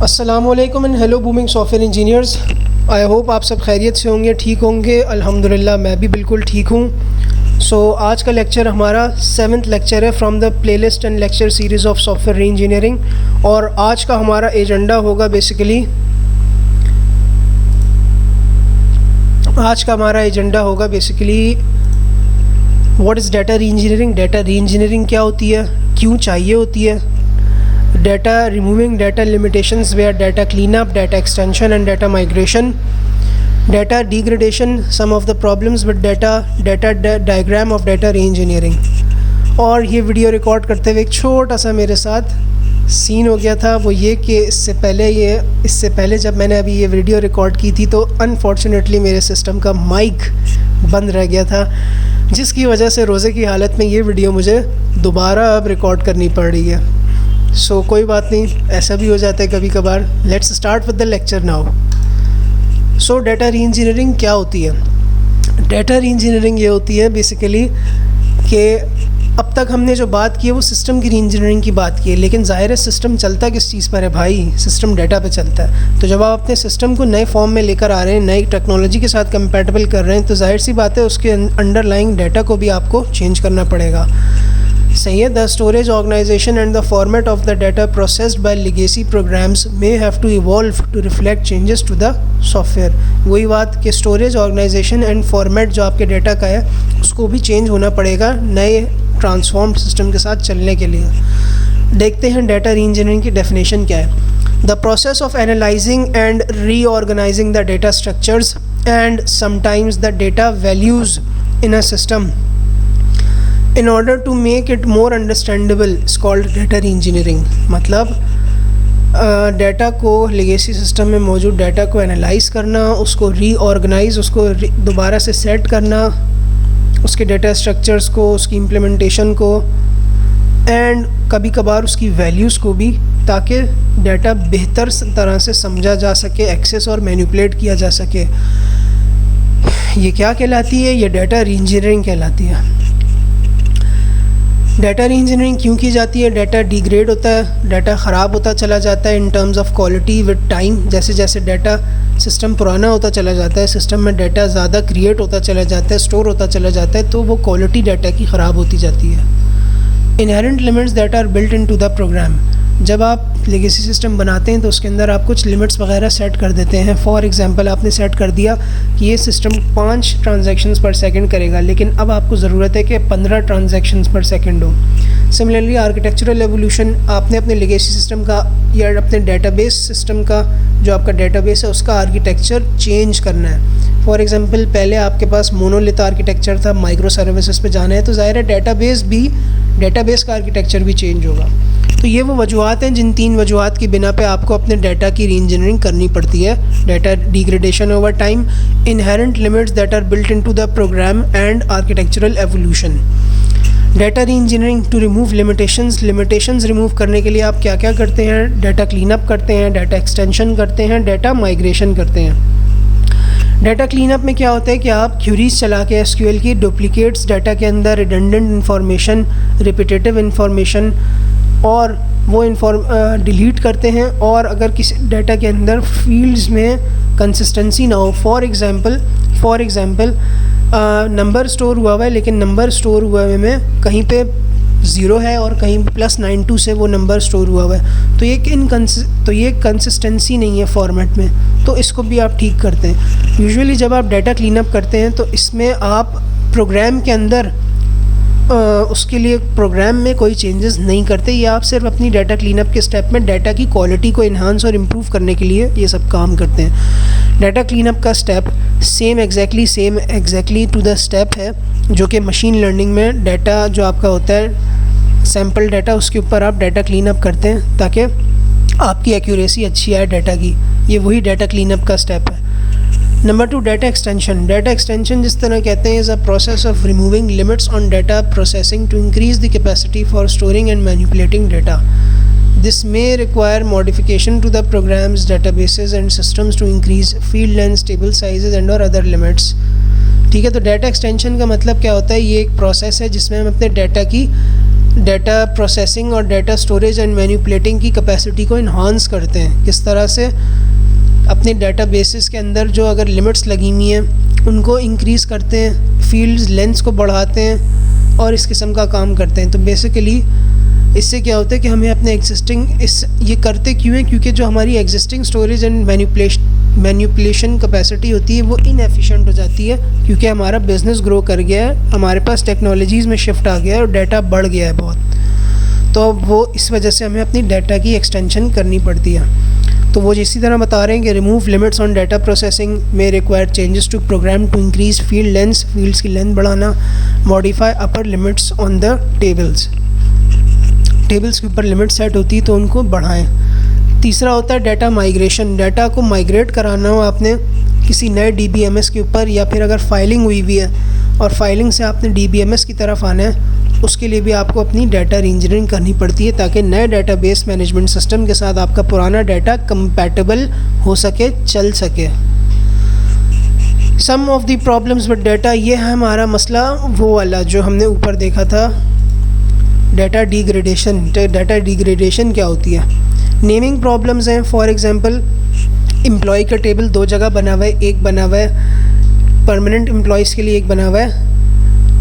अस्सलामुअलैकुम and hello booming software engineers. I hope आप सब खैरियत से होंगे, ठीक होंगे। अल्हम्दुलिल्लाह मैं भी बिल्कुल ठीक हूँ। सो आज का लेक्चर हमारा 7th लेक्चर है from the playlist and lecture series of software engineering. और आज का हमारा एजेंडा होगा बेसिकली व्हाट इज़ डाटा री इंजीनियरिंग। डाटा री इंजीनियरिंग क्या होती है, क्यों चाहिए होती है, data removing data limitations where data cleanup, data extension and data migration, data degradation, some of the problems with data diagram of data re-engineering। और ये वीडियो रिकॉर्ड करते हुए एक छोटा सा मेरे साथ सीन हो गया था। वो ये कि इससे पहले जब मैंने अभी ये वीडियो रिकॉर्ड की थी तो अनफॉर्चुनेटली मेरे सिस्टम का माइक बंद रह गया था, जिसकी वजह से रोज़े की हालत में ये वीडियो मुझे दोबारा अब रिकॉर्ड करनी पड़ रही है। सो कोई बात नहीं, ऐसा भी हो जाता है कभी कभार। Let's start with the lecture now. So data री इंजीनियरिंग क्या होती है? डाटा री इंजीनियरिंग ये होती है बेसिकली कि अब तक हमने जो बात की है वो सिस्टम की री इंजीनियरिंग की बात की है, लेकिन ज़ाहिर है सिस्टम चलता किस चीज़ पर है भाई? सिस्टम डाटा पे चलता है। तो जब आप अपने सिस्टम को नए फॉर्म में लेकर आ रहे हैं, नई टेक्नोलॉजी के साथ कंपैटिबल कर रहे हैं, तो जाहिर सी बात है उसके अंडरलाइंग डाटा को भी आपको चेंज करना पड़ेगा। सही है। The storage organisation and the format of the data processed by legacy programs may have to evolve to reflect changes to the software. वही बात कि स्टोरेज ऑर्गेनाइजेशन एंड फॉर्मेट जो आपके डाटा का है उसको भी चेंज होना पड़ेगा नए ट्रांसफॉर्म्ड सिस्टम के साथ चलने के लिए। देखते हैं डाटा री इंजीनियरिंग की डेफिनेशन क्या है। The process of analysing and reorganising the data structures and sometimes the data values in a system in order to make it more understandable is called data re-engineering। मतलब data को, legacy system में मौजूद data को analyse करना, उसको reorganise, उसको दोबारा से सेट करना, उसके डाटा स्ट्रक्चर्स को, उसकी इम्प्लीमेंटेशन को एंड कभी कभार उसकी वैल्यूज़ को भी, ताकि डाटा बेहतर तरह से समझा जा सके, एक्सेस और मैनिपुलेट किया जा सके। ये क्या कहलाती है? ये डाटा री इंजीनियरिंग कहलाती है। डाटा री इंजीनियरिंग क्यों की जाती है? डाटा डिग्रेड होता है, डाटा ख़राब होता चला जाता है in terms of quality with time. जैसे जैसे डाटा सिस्टम पुराना होता चला जाता है, सिस्टम में डाटा ज़्यादा क्रिएट होता चला जाता है, स्टोर होता चला जाता है, तो वो क्वालिटी डाटा की ख़राब होती जाती है। Inherent limits that are built into the program. जब आप लेगेसी सिस्टम बनाते हैं तो उसके अंदर आप कुछ लिमिट्स वगैरह सेट कर देते हैं। फॉर एग्जांपल आपने सेट कर दिया कि ये सिस्टम 5 ट्रांजैक्शंस पर सेकंड करेगा, लेकिन अब आपको ज़रूरत है कि 15 ट्रांजैक्शंस पर सेकंड हो। सिमिलरली आर्किटेक्चरल एवोल्यूशन, आपने अपने लेगेसी सिस्टम का या अपने डेटाबेस सिस्टम का, जो आपका डेटाबेस है उसका आर्किटेक्चर चेंज करना है। फॉर एग्जांपल पहले आपके पास मोनोलिथ आर्किटेक्चर था, माइक्रो सर्विसेज पे जाना है, तो ज़ाहिर है डेटाबेस का आर्किटेक्चर भी चेंज होगा। तो ये वो वजूहत हैं जिन 3 वजूहत की बिना पे आपको अपने डाटा की री इंजीनियरिंग करनी पड़ती है। Data degradation over time, inherent limits that are built into the program and architectural evolution. Data reengineering to remove limitations remove करने के लिए आप क्या क्या करते हैं? डाटा क्लीनअप करते हैं, डाटा एक्सटेंशन करते हैं, डाटा माइग्रेशन करते हैं। डाटा क्लीनअप में क्या होता है कि आप क्यूरीज चला के एसक्यूएल की डुप्लीकेट्स डाटा के अंदर, रिडंडेंट इंफॉर्मेशन, रिपीटेटिव इंफॉर्मेशन और वो डिलीट करते हैं। और अगर किसी डाटा के अंदर फील्ड्स में कंसिस्टेंसी ना हो, फॉर एग्ज़ाम्पल नंबर स्टोर हुआ है, लेकिन नंबर स्टोर हुआ है में कहीं पे 0 है और कहीं +92 से वो नंबर स्टोर हुआ है, तो ये कंसिस्टेंसी नहीं है फॉर्मेट में, तो इसको भी आप ठीक करते हैं। यूजुअली जब आप डाटा क्लीनअप करते हैं तो इसमें आप प्रोग्राम के अंदर उसके लिए प्रोग्राम में कोई चेंजेस नहीं करते, या आप सिर्फ अपनी डाटा क्लीनअप के स्टेप में डाटा की क्वालिटी को इन्हांस और इम्प्रूव करने के लिए ये सब काम करते हैं। डाटा क्लीनअप का step same exactly to the step है जो कि मशीन लर्निंग में डाटा जो आपका होता है सैम्पल डाटा, उसके ऊपर आप डाटा क्लीनअप करते हैं ताकि आपकी एक्यूरेसी अच्छी आए डाटा की। ये वही डाटा क्लीनअप का स्टेप है। Number 2, data extension. Data extension जिस तरह कहते हैं is a process of removing limits on data processing to increase the capacity for storing and manipulating data. This may require modification to the programs, databases and systems to increase field length, table sizes and और other limits. ठीक है, तो data extension का मतलब क्या होता है? ये एक प्रोसेस है जिसमें हम अपने डाटा की डाटा प्रोसेसिंग और डाटा स्टोरेज एंड मैनिपुलेटिंग की कैपेसिटी को इन्हांस करते हैं। किस तरह से? अपने डाटा बेसिस के अंदर जो अगर लिमिट्स लगी हुई हैं उनको इंक्रीज़ करते हैं, फील्ड्स लेंथ्स को बढ़ाते हैं और इस किस्म का काम करते हैं। तो बेसिकली इससे क्या होता है कि हमें अपने ये करते क्यों हैं? क्योंकि जो हमारी existing storage and manipulation capacity होती है वो इनएफिशिएंट हो जाती है, क्योंकि हमारा बिज़नेस ग्रो कर गया है, हमारे पास टेक्नोलॉजीज़ में शिफ्ट आ गया है और डाटा बढ़ गया है बहुत। तो वो इस वजह से हमें अपनी डाटा की एक्सटेंशन करनी पड़ती है। तो वो इसी तरह बता रहे हैं कि remove limits on data processing में require changes to program to increase field lengths, fields की लेंथ बढ़ाना, modify upper limits on the tables के ऊपर लिमिट सेट होती है तो उनको बढ़ाएं। तीसरा होता है डाटा माइग्रेशन। डाटा को माइग्रेट कराना हो आपने किसी नए DBMS के ऊपर, या फिर अगर फाइलिंग हुई हुई है और फाइलिंग से आपने DBMS की तरफ आना है, उसके लिए भी आपको अपनी डाटा रीइंजीनियरिंग करनी पड़ती है ताकि नए डाटाबेस मैनेजमेंट सिस्टम के साथ आपका पुराना डाटा कंपैटिबल हो सके, चल सके। Some of the problems with data, ये है हमारा मसला वो वाला जो हमने ऊपर देखा था, डाटा डिग्रेडेशन। डाटा डिग्रेडेशन क्या होती है? नेमिंग प्रॉब्लम्स हैं। फॉर एग्जांपल एम्प्लॉय का टेबल दो जगह बना हुआ है, एक बना हुआ है परमानेंट एम्प्लॉयज़ के लिए, एक बना हुआ है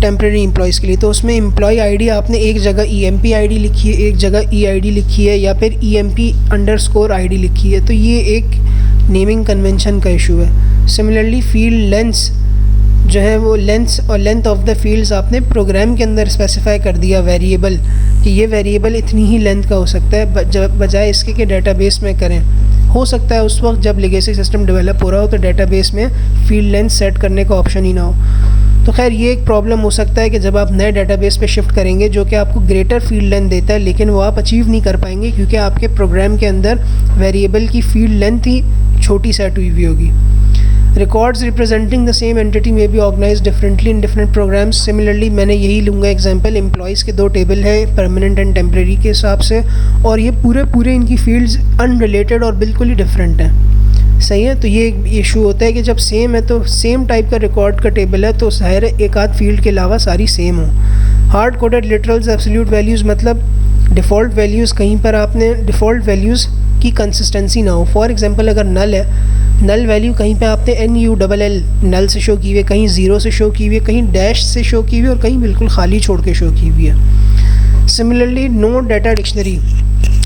टेम्प्रेरी एम्प्लॉयज़ के लिए। तो उसमें एम्प्लॉय आईडी आपने एक जगह EMP आईडी लिखी है, एक जगह EID लिखी है, या फिर EMP_ID लिखी है। तो ये एक नेमिंग कन्वेंशन का इशू है। सिमिलरली फील्ड लेंथ्स जो है वो लेंथ ऑफ द फील्ड्स आपने प्रोग्राम के अंदर स्पेसिफाई कर दिया वेरिएबल कि ये वेरिएबल इतनी ही लेंथ का हो सकता है, बजाय इसके कि डेटाबेस में करें। हो सकता है उस वक्त जब लेगेसी सिस्टम डेवलप हो रहा हो तो डेटाबेस में फील्ड लेंथ सेट करने का ऑप्शन ही ना हो। तो खैर ये एक प्रॉब्लम हो सकता है कि जब आप नए डेटाबेस पे शिफ्ट करेंगे जो कि आपको ग्रेटर फील्ड लेंथ देता है, लेकिन वो आप अचीव नहीं कर पाएंगे क्योंकि आपके प्रोग्राम के अंदर वेरिएबल की फील्ड लेंथ ही छोटी सेट हुई हुई होगी। Records representing the same entity may be organized differently in different programs. Similarly मैंने यही लूँगा एग्जांपल, एम्प्लॉयज़ के दो टेबल है परमानेंट एंड टेम्प्रेरी के हिसाब से, और ये पूरे इनकी फील्ड्स अनरिलेटेड और बिल्कुल ही डिफरेंट हैं। सही है? तो ये इशू होता है कि जब सेम है तो सेम टाइप का रिकॉर्ड का टेबल है तो ज़ाहिर है एक आध फील्ड के अलावा सारी सेम हो। Hard coded literals absolute values, मतलब डिफ़ॉल्ट वैल्यूज़ कहीं पर आपने डिफ़ॉल्ट वैल्यूज़ की कंसिस्टेंसी ना हो। फॉर एग्जांपल अगर नल है, नल वैल्यू कहीं पे आपने NULL नल से शो की हुई है, कहीं ज़ीरो से शो की हुई है, कहीं डैश से शो की हुई है और कहीं बिल्कुल खाली छोड़ के शो की हुई है। Similarly no data dictionary.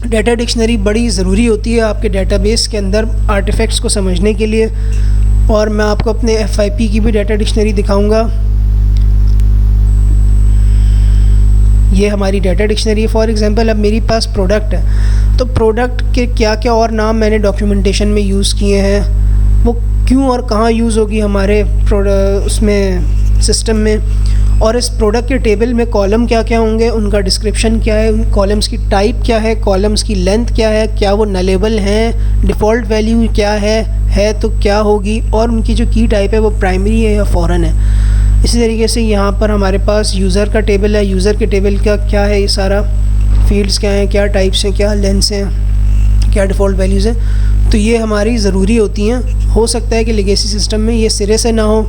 Data dictionary बड़ी ज़रूरी होती है आपके डाटाबेस के अंदर आर्टिफैक्ट्स को समझने के लिए, और मैं आपको अपने FIP की भी डाटा डिक्शनरी दिखाऊंगा। ये हमारी डाटा डिक्शनरी है। फॉर एग्जांपल अब मेरे पास प्रोडक्ट है, तो प्रोडक्ट के क्या क्या और नाम मैंने डॉक्यूमेंटेशन में यूज़ किए हैं, वो क्यों और कहाँ यूज़ होगी हमारे उसमें सिस्टम में, और इस प्रोडक्ट के टेबल में कॉलम क्या क्या होंगे, उनका डिस्क्रिप्शन क्या है, उन कॉलम्स की टाइप क्या है, कॉलम्स की लेंथ क्या है, क्या वो नलेबल हैं, डिफ़ॉल्ट वैल्यू क्या है तो क्या होगी, और उनकी जो की टाइप है वो प्राइमरी है या फॉरेन है। इसी तरीके से यहाँ पर हमारे पास यूज़र का टेबल है, यूज़र के टेबल का क्या है, ये सारा फील्ड्स क्या हैं, क्या टाइप्स हैं, क्या लेंथ्स हैं, क्या डिफ़ॉल्ट वैल्यूज़ हैं। तो ये हमारी ज़रूरी होती हैं। हो सकता है कि लेगेसी सिस्टम में ये सिरे से ना हो,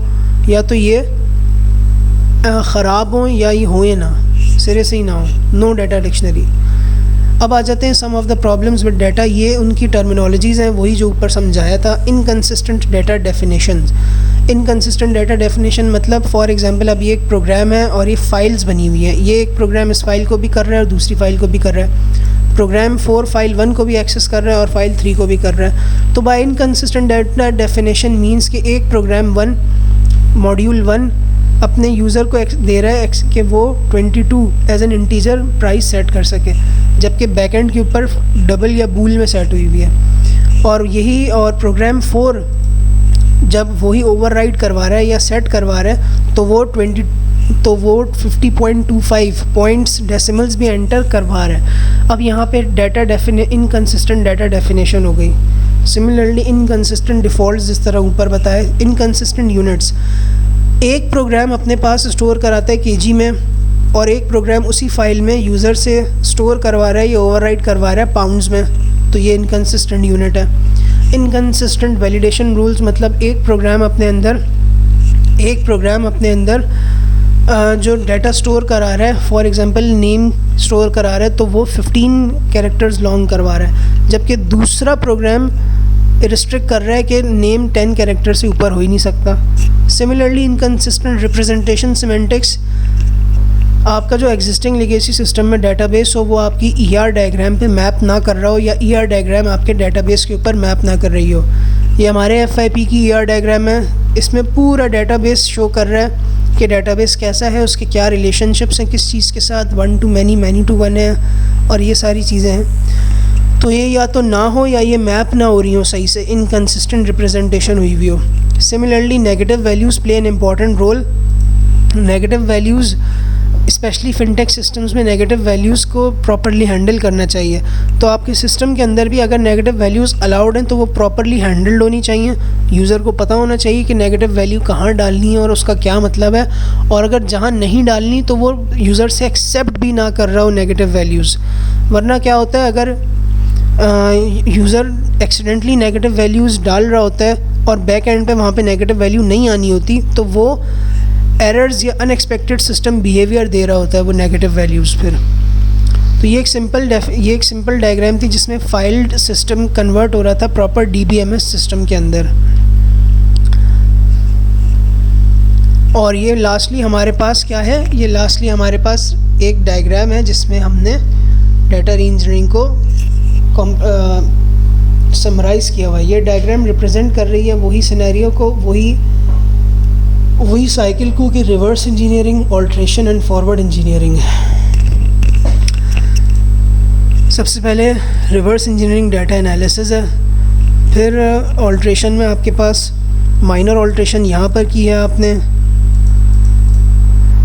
या तो ये ख़राब हो, या ये हो या ना, सिरे से ही ना हो। No data dictionary. अब आ जाते हैं some of the problems with data. ये उनकी टर्मिनोलॉजीज़ हैं, वही जो ऊपर समझाया था। Inconsistent data definitions. Inconsistent data definition मतलब फॉर एग्जांपल अब ये एक प्रोग्राम है और ये फाइल्स बनी हुई हैं। ये एक प्रोग्राम इस फाइल को भी कर रहा है और दूसरी फाइल को भी कर रहा है। प्रोग्राम 4 फाइल 1 को भी एक्सेस कर रहा है और फाइल 3 को भी कर रहा है। तो by inconsistent data definition means कि एक प्रोग्राम 1 मॉड्यूल 1 अपने यूज़र को दे रहा है कि वो 22 as an integer price set कर सके, जबकि बैकएंड के ऊपर डबल या बूल में सेट हुई हुई है। और प्रोग्राम 4 जब वही ओवरराइड करवा रहा है या सेट करवा रहा है तो वो 50.25 पॉइंट्स डेसिमल्स भी एंटर करवा रहा है। अब यहाँ पे इनकन्सिस्टेंट डाटा डेफिनेशन हो गई। सिमिलरली इनकन्सिस्टेंट डिफ़ॉल्ट्स जिस तरह ऊपर बताया। इनकन्सिस्टेंट यूनिट्स, एक प्रोग्राम अपने पास स्टोर कराता है KG में और एक प्रोग्राम उसी फाइल में यूज़र से स्टोर करवा रहा है या ओवरराइड करवा रहा है पाउंड्स में, तो ये इनकन्सिस्टेंट यूनिट है। इनकन्सिस्टेंट वैलिडेशन रूल्स मतलब एक प्रोग्राम अपने अंदर जो डाटा स्टोर करा रहा है, फॉर एग्जांपल नेम स्टोर करा रहा है तो वो 15 कैरेक्टर्स लॉन्ग करवा रहा है, जबकि दूसरा प्रोग्राम रिस्ट्रिक्ट कर रहा है कि नेम 10 कैरेक्टर से ऊपर हो ही नहीं सकता। सिमिलरली इनकंसिस्टेंट रिप्रेजेंटेशन सिमेंटिक्स, आपका जो एग्जिस्टिंग लेगेसी सिस्टम में डेटाबेस हो वो आपकी ER डायग्राम पे मैप ना कर रहा हो, या ER डायग्राम आपके डेटाबेस के ऊपर मैप ना कर रही हो। ये हमारे FIP की ER डायग्राम है, इसमें पूरा डेटाबेस शो कर रहा है कि डेटाबेस कैसा है, उसके क्या रिलेशनशिप्स हैं किस चीज़ के साथ, 1 to many, many to 1 है, और ये सारी चीज़ें हैं। तो ये या तो ना हो या ये मैप ना हो रही हो सही से, इनकंसिस्टेंट रिप्रेजेंटेशन हुई हुई हो। Similarly negative values play an important role. Negative values specially fintech systems में नेगेटिव वैल्यूज़ को प्रॉपरली हैंडल करना चाहिए। तो आपके सिस्टम के अंदर भी अगर नेगेटिव वैल्यूज़ अलाउड हैं तो वो प्रॉपरली हैंडल्ड होनी चाहिए। यूज़र को पता होना चाहिए कि नेगेटिव वैल्यू कहाँ डालनी है और उसका क्या मतलब है, और अगर जहाँ नहीं डालनी तो वो यूज़र से एक्सेप्ट भी ना कर रहा हो नेगेटिव वैल्यूज़। वरना क्या होता है, अगर यूज़र एक्सीडेंटली नेगेटिव वैल्यूज़ डाल रहा होता है और बैक एंड पे वहाँ पे नेगेटिव वैल्यू नहीं आनी होती, तो वो एरर्स या अनएक्सपेक्टेड सिस्टम बिहेवियर दे रहा होता है वो नेगेटिव वैल्यूज़ फिर। तो ये एक सिंपल डायग्राम थी जिसमें फाइल्ड सिस्टम कन्वर्ट हो रहा था प्रॉपर DBMS सिस्टम के अंदर। और ये लास्टली हमारे पास क्या है, ये लास्टली हमारे पास एक डायग्राम है जिसमें हमने डाटा रीइंजीनियरिंग को समराइज़ किया हुआ है। ये डायग्राम रिप्रेजेंट कर रही है वही सिनेरियो को, वही साइकिल को कि reverse engineering, alteration and forward engineering है। सबसे पहले रिवर्स इंजीनियरिंग डाटा एनालिसिस है, फिर ऑल्ट्रेशन में आपके पास माइनर ऑल्ट्रेशन यहाँ पर की है आपने,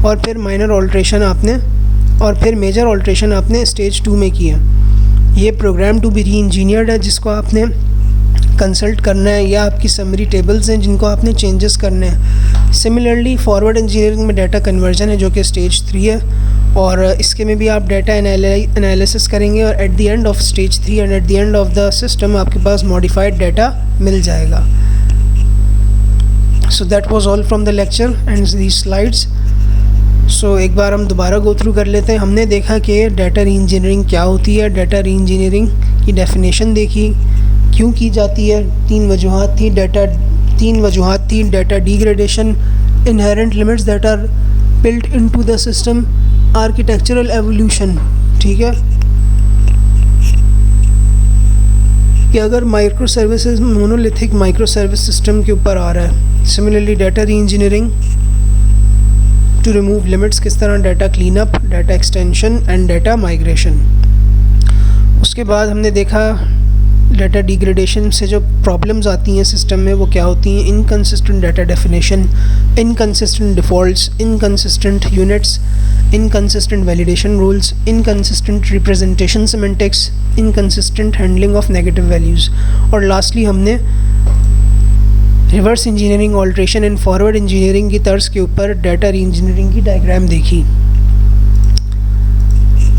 और फिर माइनर ऑल्ट्रेशन आपने, और फिर मेजर ऑल्ट्रेशन आपने स्टेज 2 में किया। ये प्रोग्राम टू बी री इंजीनियर्ड है जिसको आपने कंसल्ट करना है, या आपकी समरी टेबल्स हैं जिनको आपने चेंजेस करने हैं। सिमिलरली फॉरवर्ड इंजीनियरिंग में डाटा कन्वर्जन है जो कि स्टेज 3 है, और इसके में भी आप डाटा एनालिसिस करेंगे, और at the end of stage 3 and at the end of the system आपके पास मॉडिफाइड डाटा मिल जाएगा। So that was all from the lecture and these slides. So एक बार हम दोबारा गो थ्रू कर लेते हैं। हमने देखा कि डाटा री इंजीनियरिंग क्या होती है, डाटा री इंजीनियरिंग की डेफिनेशन देखी, क्यों की जाती है, तीन वजूहात थी, data degradation, inherent limits that are built into the system, architectural evolution. ठीक है कि अगर microservices monolithic microservice system के ऊपर आ रहा है। Similarly data reengineering to remove limits, किस तरह data clean up, data extension and data migration. उसके बाद हमने देखा डाटा डिग्रेडेशन से जो प्रॉब्लम्स आती हैं सिस्टम में वो क्या होती हैं, inconsistent data definition, inconsistent defaults, inconsistent units, inconsistent validation rules, inconsistent representation semantics, inconsistent handling of negative values, और लास्टली हमने reverse engineering, alteration and forward engineering की तर्ज के ऊपर डाटा री इंजीनियरिंग की डायग्राम देखी।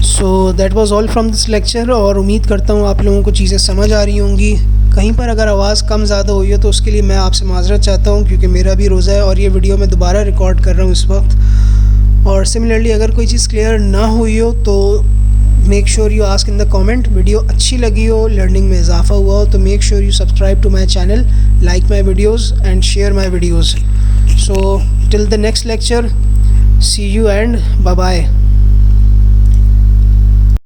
सो that was all from this lecture, और उम्मीद करता हूँ आप लोगों को चीज़ें समझ आ रही होंगी। कहीं पर अगर आवाज़ कम ज़्यादा हुई हो तो उसके लिए मैं आपसे माज़रत चाहता हूँ, क्योंकि मेरा भी रोज़ा है और ये वीडियो मैं दोबारा रिकॉर्ड कर रहा हूँ इस वक्त। और सिमिलरली अगर कोई चीज़ क्लियर ना हुई हो तो make sure you ask in the comment. Video अच्छी लगी हो, लर्निंग में इजाफा हुआ हो तो make sure you subscribe to my channel, like my videos and share my videos. So till the next lecture, see you and bye bye.